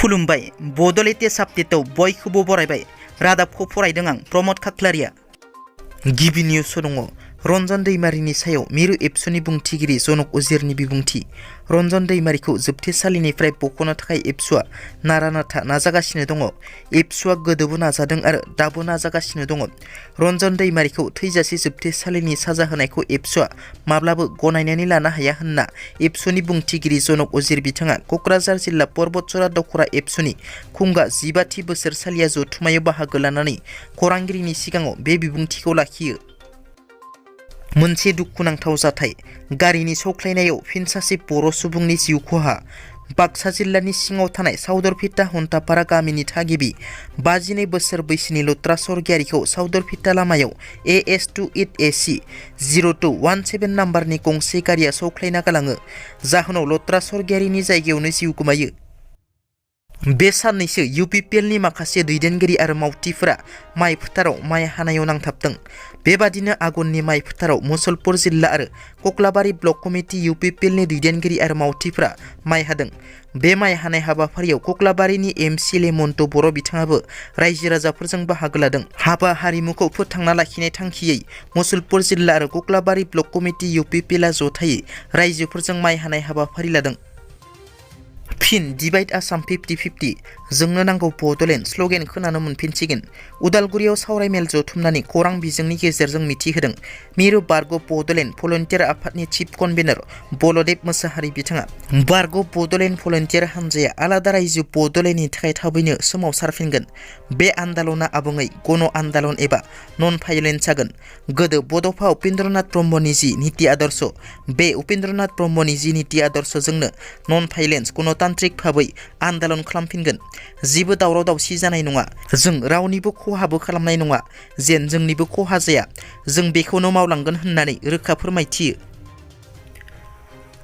खुलुमबाय बड' लेटेस्ट आपडेटआव बयखौबो बरायबाय। रादाबखौ फरायदों आं प्रमद खाख्लारिया। गिबि निउस दङ रन्जन दैमारिनि सायाव मिरु एबसुनि बुंथिगिरि जनक उजिरनि बिबुंथि। रन्जन दैमारिखौ जोबथेसालिनिफ्राय बख'नो थाखाय एबसुआ नारा नाथा नाजागासिनो दङ। एबसुआ गोदोबो नाजादों आरो दाबो नाजागासिनो दङ। रन्जन दैमारिखौ थैजासे जोबथेसालिनि साजा होनायखौ एबसुआ माब्लाबो गनायनानै लानो हाया होनना एबसुनि बुंथिगिरि जनक उजिर बिथाङा क'क्राझार जिल्ला पर्बतसरा दख'रा एबसुनि खुंगा 15थि बोसोरसालिया जथुम्मायाव बाहागो लानानै खौरांगिरिनि सिगाङाव बे बिबुंथिखौ लाखियो। मोनसे दुखुनांथाव जाथाय गारिनि सौख्लायनायाव फिन सासे बर' सुबुंनि जिउ खहा। बाक्सा जिल्लानि सिङाव थानाय सावदरफिटा हन्टापारा गामिनि थागिबि 52 बोसोर बैसोनि लुत्रा सरगियारिखौ सावदरफिटा लामायाव AS28AC 0217 नाम्बारनि गंसे गारिया सौख्लायना गालाङो। जाहोनाव लुत्रा सरगियारिनि जायगायावनो जिउ गोमायो। बे साननैसो UPPLनि माखासे दैदेनगिरि आरो मावथिफोरा माइ फोथाराव माइ हानायाव नांथाबदों। बेबादिनो आगननि माइ फोथाराव मुसलपुर जिल्ला आरो कक्लाबारि ब्लक कमिटि UPPLनि दैदेनगिरि आरो मावथिफोरा माइ हादों। बे माइ हानाय हाबाफारियाव कक्लाबारिनि MCLA मन्टु बर' बिथाङाबो रायजो राजाफोरजों बाहागो लादों। हाबा हारिमुखौ फोथांना लाखिनाय थांखियै मुसलपुर जिल्ला आरो कक्लाबारि ब्लक कमिटि UPPLआ जथायै रायजोफोरजों माइ हानाय हाबाफारि लादों। फिन डिभाइड आसाम 50-50 जोंनो नांगौ बड'लेण्ड स्ल'गेन खोनानो मोनफिनसिगोन। उदालगुरियाव सावरायमेल जथुमनानै खौरां बिजोंनि गेजेरजों मिथिहोदों मिरु बारग' बड'लेण्ड भलन्टियार आफादनि चिफ कनभेनर बलदेब मोसाहारि बिथाङा। बारग' बड'लेण्ड भलन्टियार हान्जाया आलादा रायजो बड'लेण्डनि थाखाय थाबैनो सोमावसारफिनगोन। बे आन्दालना आबुङै गण आन्दालन एबा नन भायलेन्स जागोन। गोदो बड'फा उपेन्द्रनाथ ब्रह्मनि जि नीति आदर्श, बे उपेन्द्रनाथ ब्रह्मनि जि नीति आदर्शजोंनो नन भायलेन्स गणतान्त्रिक भाबै आन्दालन खालामफिनगोन। जेबो दावराव दावसि जानाय नङा। जों रावनिबो खहाबो खालामनाय नङा। जेन जोंनिबो खहा जाया, जों बेखौनो मावलांगोन होननानै रोखा फोरमायथियो।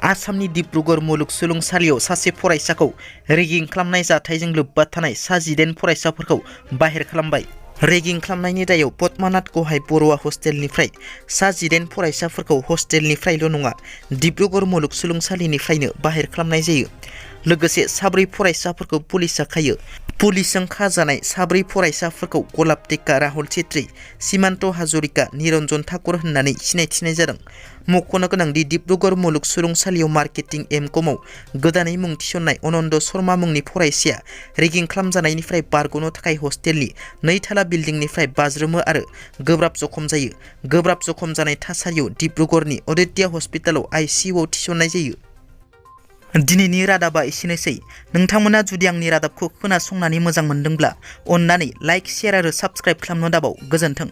आसामनि डिब्रुगड़ मुलुगसोलोंसालियाव सासे फरायसाखौ रेगिं खालामनाय जाथायजों लोब्बा थानाय सा 19 फरायसाफोरखौ बाहेर खालामबाय। रेगिं खालामनायनि दायाव पद्मानाथ गहाय बरुवा हस्टेलनिफ्राय सा 19 फरायसाफोरखौ हस्टेलनिफ्रायल' नङा डिब्रुगड़ मुलुगसोलोंसालिनिफ्रायनो बाहेर खालामनाय जायो। लोगोसे 4 फरायसाफोरखौ पुलिसआ खायो। पुलिसजों खाजानाय 4 फरायसाफोरखौ गलाब टेक्का, राहुल छेत्री, सीमान्त हाजरिका, निरन्जन ठाकुर होननानै सिनायथिनाय जादों। मख'नो गोनांदि डिब्रुगड़ मुलुगसोलोंसालियाव मार्केटिं एम.कमआव गोदानै मुं थिसननाय अनन्द शर्मा मुंनि फरायसाया रेगिं खालामजानायनिफ्राय बारग'नो थाखाय हस्टेलनि 2 थाला बिल्डिंनिफ्राय बाज्रुमो आरो गोब्राब जखम जायो। गोब्राब जखम जानाय थासारियाव डिब्रुगड़नि अदित्य हस्पिटालाव ICUआव थिसननाय जायो। दिनैनि रादाबा एसेनोसै। नोंथांमोना जुदि आंनि रादाबखौ खोनासंनानै मोजां मोनदोंब्ला अन्नानै लाइक, शेयार आरो साबस्क्राइब खालामनो दाबाव। गोजोन्थों।